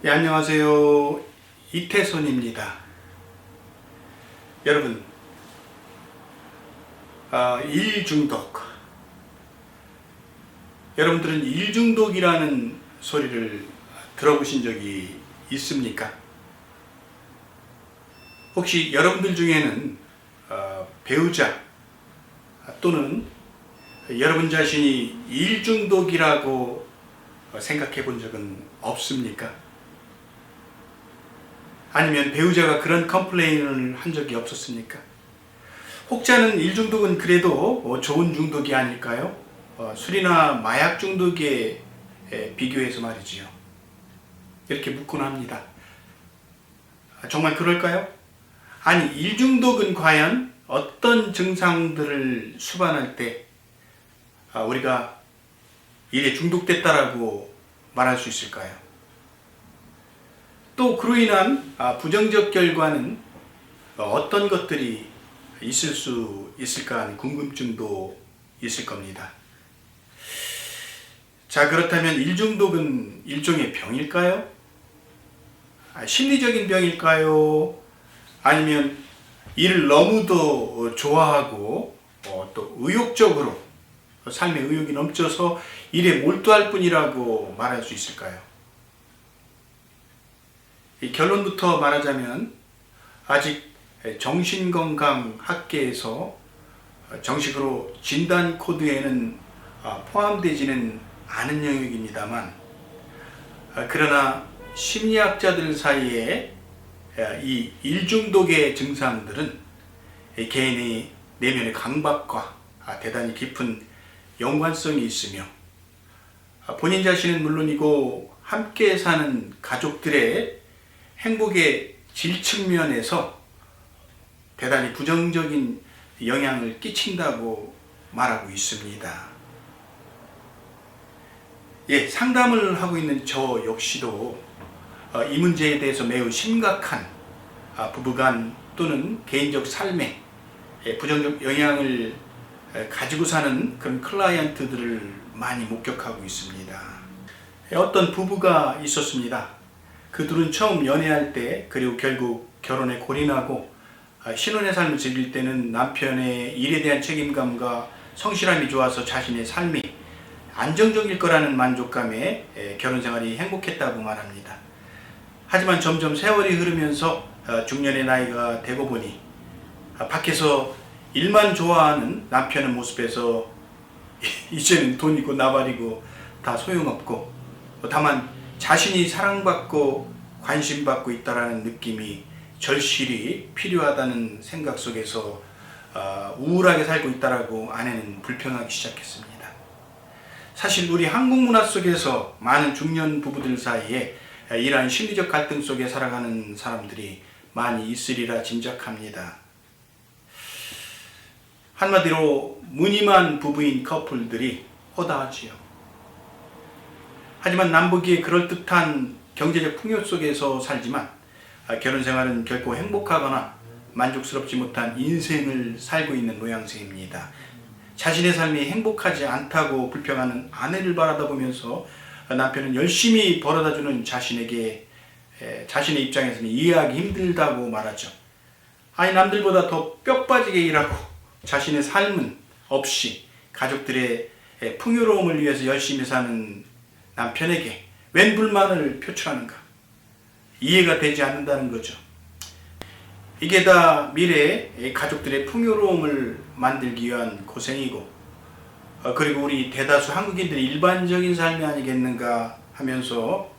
네, 안녕하세요. 이태손입니다. 여러분, 일 중독. 여러분들은 일 중독이라는 소리를 들어보신 적이 있습니까? 혹시 여러분들 중에는 배우자 또는 여러분 자신이 일 중독이라고 생각해 본 적은 없습니까? 아니면 배우자가 그런 컴플레인을 한 적이 없었습니까? 혹자는 일 중독은 그래도 좋은 중독이 아닐까요? 술이나 마약 중독에 비교해서 말이지요. 이렇게 묻곤 합니다. 정말 그럴까요? 아니, 일 중독은 과연 어떤 증상들을 수반할 때 우리가 일에 중독됐다라고 말할 수 있을까요? 또 그로 인한 부정적 결과는 어떤 것들이 있을 수 있을까 하는 궁금증도 있을 겁니다. 자, 그렇다면 일중독은 일종의 병일까요? 심리적인 병일까요? 아니면 일을 너무도 좋아하고 또 의욕적으로 삶의 의욕이 넘쳐서 일에 몰두할 뿐이라고 말할 수 있을까요? 이 결론부터 말하자면 아직 정신건강학계에서 정식으로 진단 코드에는 포함되지는 않은 영역입니다만, 그러나 심리학자들 사이에 이 일중독의 증상들은 개인의 내면의 강박과 대단히 깊은 연관성이 있으며 본인 자신은 물론이고 함께 사는 가족들의 행복의 질 측면에서 대단히 부정적인 영향을 끼친다고 말하고 있습니다. 예, 상담을 하고 있는 저 역시도 이 문제에 대해서 매우 심각한 부부간 또는 개인적 삶에 부정적 영향을 가지고 사는 그런 클라이언트들을 많이 목격하고 있습니다. 어떤 부부가 있었습니다. 그들은 처음 연애할 때 그리고 결국 결혼에 골인하고 신혼의 삶을 즐길 때는 남편의 일에 대한 책임감과 성실함이 좋아서 자신의 삶이 안정적일 거라는 만족감에 결혼 생활이 행복했다고 말합니다. 하지만 점점 세월이 흐르면서 중년의 나이가 되고 보니 밖에서 일만 좋아하는 남편의 모습에서 이제는 돈이고 나발이고 다 소용없고 다만 자신이 사랑받고 관심받고 있다는 느낌이 절실히 필요하다는 생각 속에서 우울하게 살고 있다라고 아내는 불평하기 시작했습니다. 사실 우리 한국 문화 속에서 많은 중년 부부들 사이에 이러한 심리적 갈등 속에 살아가는 사람들이 많이 있으리라 짐작합니다. 한마디로 무늬만 부부인 커플들이 허다하지요. 하지만 남보기에 그럴듯한 경제적 풍요 속에서 살지만 결혼 생활은 결코 행복하거나 만족스럽지 못한 인생을 살고 있는 모양새입니다. 자신의 삶이 행복하지 않다고 불평하는 아내를 바라다 보면서 남편은 열심히 벌어다주는 자신에게 자신의 입장에서는 이해하기 힘들다고 말하죠. 아니, 남들보다 더 뼈 빠지게 일하고 자신의 삶은 없이 가족들의 풍요로움을 위해서 열심히 사는 남편에게 웬 불만을 표출하는가? 이해가 되지 않는다는 거죠. 이게 다 미래의 가족들의 풍요로움을 만들기 위한 고생이고 그리고 우리 대다수 한국인들의 일반적인 삶이 아니겠는가 하면서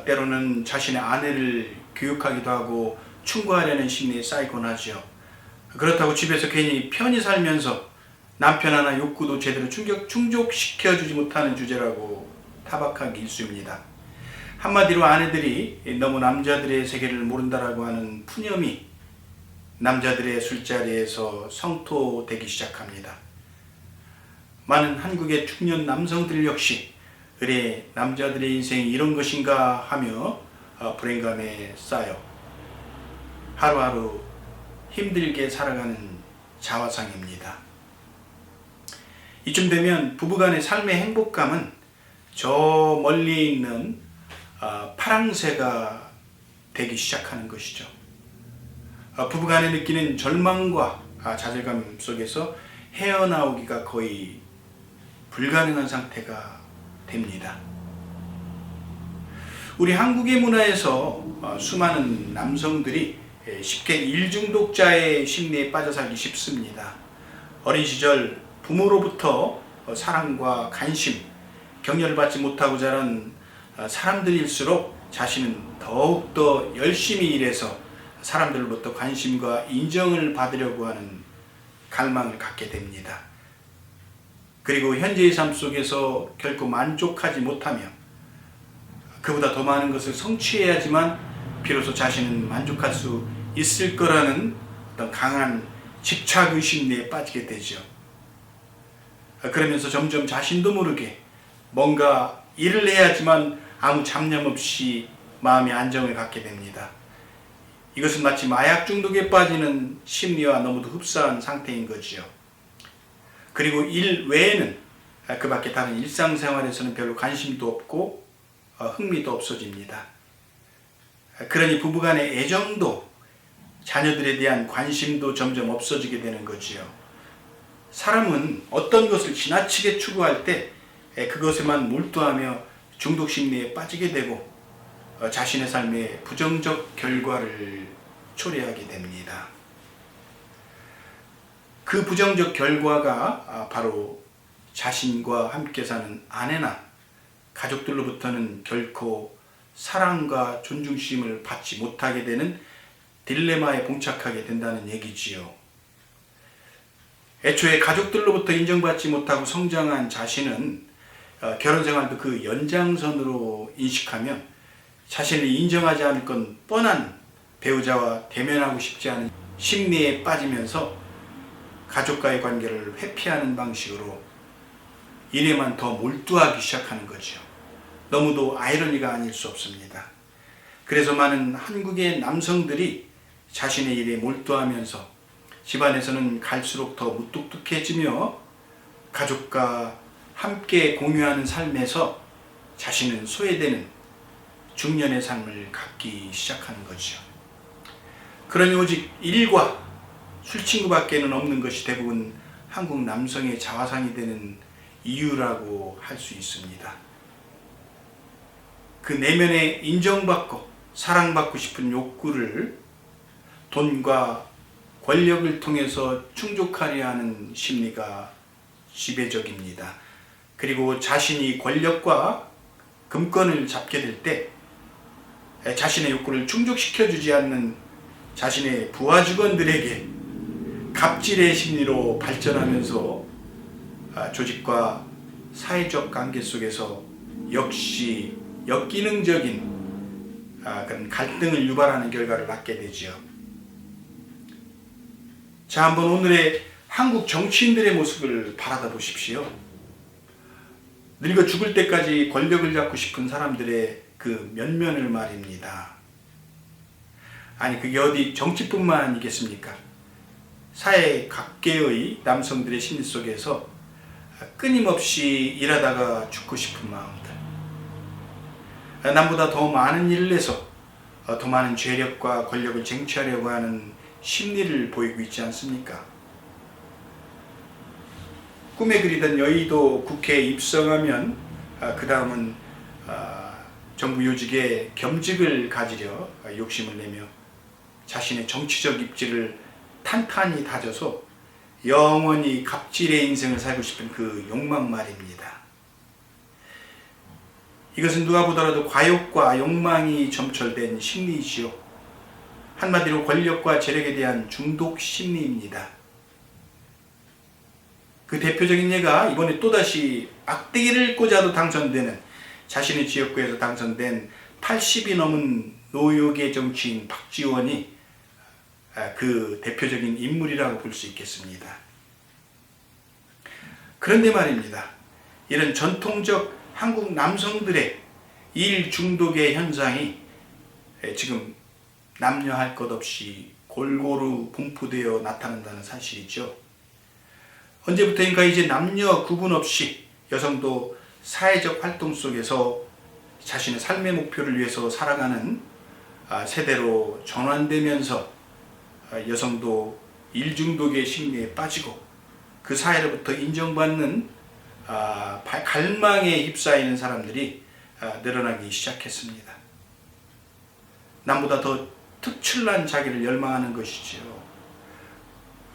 때로는 자신의 아내를 교육하기도 하고 충고하려는 심리에 쌓이곤 하죠. 그렇다고 집에서 괜히 편히 살면서 남편 하나 욕구도 제대로 충족시켜주지 못하는 주제라고 타박하기 일쑤입니다. 한마디로 아내들이 너무 남자들의 세계를 모른다라고 하는 푸념이 남자들의 술자리에서 성토되기 시작합니다. 많은 한국의 중년 남성들 역시 그래 남자들의 인생이 이런 것인가 하며 불행감에 쌓여 하루하루 힘들게 살아가는 자화상입니다. 이쯤 되면 부부간의 삶의 행복감은 저 멀리 있는 파랑새가 되기 시작하는 것이죠. 부부간에 느끼는 절망과 좌절감 속에서 헤어나오기가 거의 불가능한 상태가 됩니다. 우리 한국의 문화에서 수많은 남성들이 쉽게 일중독자의 심리에 빠져 살기 쉽습니다. 어린 시절 부모로부터 사랑과 관심, 격려를 받지 못하고 자란 사람들일수록 자신은 더욱더 열심히 일해서 사람들로부터 관심과 인정을 받으려고 하는 갈망을 갖게 됩니다. 그리고 현재의 삶 속에서 결코 만족하지 못하며 그보다 더 많은 것을 성취해야지만 비로소 자신은 만족할 수 있을 거라는 어떤 강한 집착의심리에 빠지게 되죠. 그러면서 점점 자신도 모르게 뭔가 일을 해야지만 아무 잡념 없이 마음의 안정을 갖게 됩니다. 이것은 마치 마약 중독에 빠지는 심리와 너무도 흡사한 상태인 거지요. 그리고 일 외에는 그 밖에 다른 일상생활에서는 별로 관심도 없고 흥미도 없어집니다. 그러니 부부간의 애정도 자녀들에 대한 관심도 점점 없어지게 되는 거지요. 사람은 어떤 것을 지나치게 추구할 때 그것에만 몰두하며 중독 심리에 빠지게 되고 자신의 삶에 부정적 결과를 초래하게 됩니다. 그 부정적 결과가 바로 자신과 함께 사는 아내나 가족들로부터는 결코 사랑과 존중심을 받지 못하게 되는 딜레마에 봉착하게 된다는 얘기지요. 애초에 가족들로부터 인정받지 못하고 성장한 자신은 결혼생활도 그 연장선으로 인식하면 자신을 인정하지 않을 건 뻔한 배우자와 대면하고 싶지 않은 심리에 빠지면서 가족과의 관계를 회피하는 방식으로 일에만 더 몰두하기 시작하는 거죠. 너무도 아이러니가 아닐 수 없습니다. 그래서 많은 한국의 남성들이 자신의 일에 몰두하면서 집안에서는 갈수록 더 무뚝뚝해지며 가족과 함께 공유하는 삶에서 자신은 소외되는 중년의 삶을 갖기 시작하는 거죠. 그러니 오직 일과 술친구밖에는 없는 것이 대부분 한국 남성의 자화상이 되는 이유라고 할 수 있습니다. 그 내면에 인정받고 사랑받고 싶은 욕구를 돈과 권력을 통해서 충족하려 하는 심리가 지배적입니다. 그리고 자신이 권력과 금권을 잡게 될 때 자신의 욕구를 충족시켜주지 않는 자신의 부하 직원들에게 갑질의 심리로 발전하면서 조직과 사회적 관계 속에서 역시 역기능적인 그런 갈등을 유발하는 결과를 낳게 되죠. 자, 한번 오늘의 한국 정치인들의 모습을 바라다 보십시오. 늙어 죽을 때까지 권력을 잡고 싶은 사람들의 그 면면을 말입니다. 아니, 그게 어디 정치뿐만 아니겠습니까? 사회 각계의 남성들의 심리 속에서 끊임없이 일하다가 죽고 싶은 마음들, 남보다 더 많은 일을 해서 더 많은 죄력과 권력을 쟁취하려고 하는 심리를 보이고 있지 않습니까? 꿈에 그리던 여의도 국회에 입성하면 그 다음은 정부 요직에 겸직을 가지려 욕심을 내며 자신의 정치적 입지를 탄탄히 다져서 영원히 갑질의 인생을 살고 싶은 그 욕망 말입니다. 이것은 누가 보더라도 과욕과 욕망이 점철된 심리이지요. 한마디로 권력과 재력에 대한 중독 심리입니다. 그 대표적인 예가 이번에 또다시 막대기를 꽂아도 당선되는, 자신의 지역구에서 당선된 80이 넘은 노욕의 정치인 박지원이 그 대표적인 인물이라고 볼 수 있겠습니다. 그런데 말입니다. 이런 전통적 한국 남성들의 일 중독의 현상이 지금 남녀 할 것 없이 골고루 분포되어 나타난다는 사실이죠. 언제부터인가 이제 남녀 구분 없이 여성도 사회적 활동 속에서 자신의 삶의 목표를 위해서 살아가는 세대로 전환되면서 여성도 일중독의 심리에 빠지고 그 사회로부터 인정받는 갈망에 휩싸이는 사람들이 늘어나기 시작했습니다. 남보다 더 특출난 자기를 열망하는 것이지요.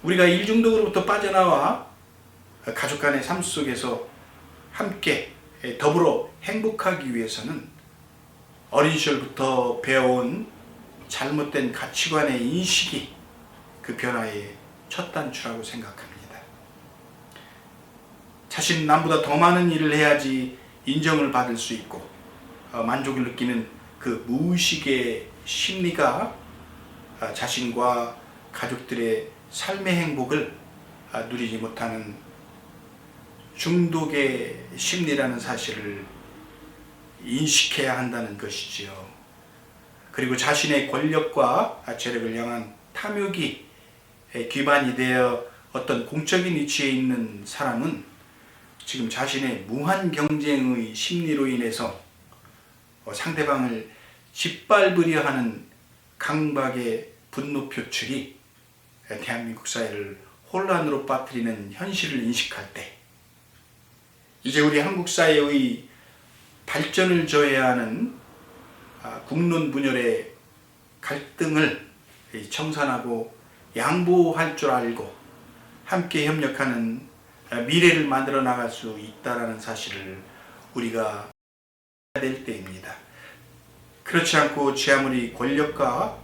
우리가 일중독으로부터 빠져나와 가족 간의 삶 속에서 함께 더불어 행복하기 위해서는 어린 시절부터 배워온 잘못된 가치관의 인식이 그 변화의 첫 단추라고 생각합니다. 자신 남보다 더 많은 일을 해야지 인정을 받을 수 있고 만족을 느끼는 그 무의식의 심리가 자신과 가족들의 삶의 행복을 누리지 못하는 중독의 심리라는 사실을 인식해야 한다는 것이지요. 그리고 자신의 권력과 재력을 향한 탐욕이 기반이 되어 어떤 공적인 위치에 있는 사람은 지금 자신의 무한 경쟁의 심리로 인해서 상대방을 짓밟으려 하는 강박의 분노 표출이 대한민국 사회를 혼란으로 빠뜨리는 현실을 인식할 때 이제 우리 한국 사회의 발전을 저해야 하는 국론 분열의 갈등을 청산하고 양보할 줄 알고 함께 협력하는 미래를 만들어 나갈 수 있다는 사실을 우리가 해야 될 때입니다. 그렇지 않고 제 아무리 권력과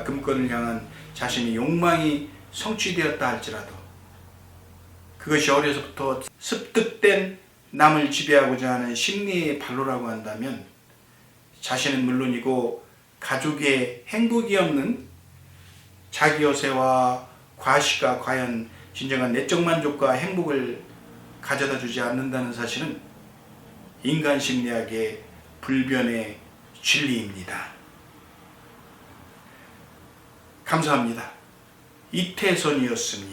금권을 향한 자신의 욕망이 성취되었다 할지라도 그것이 어려서부터 습득된 남을 지배하고자 하는 심리의 발로라고 한다면 자신은 물론이고 가족의 행복이 없는 자기 여세와 과시가 과연 진정한 내적 만족과 행복을 가져다 주지 않는다는 사실은 인간 심리학의 불변의 진리입니다. 감사합니다. 이태선이었습니다.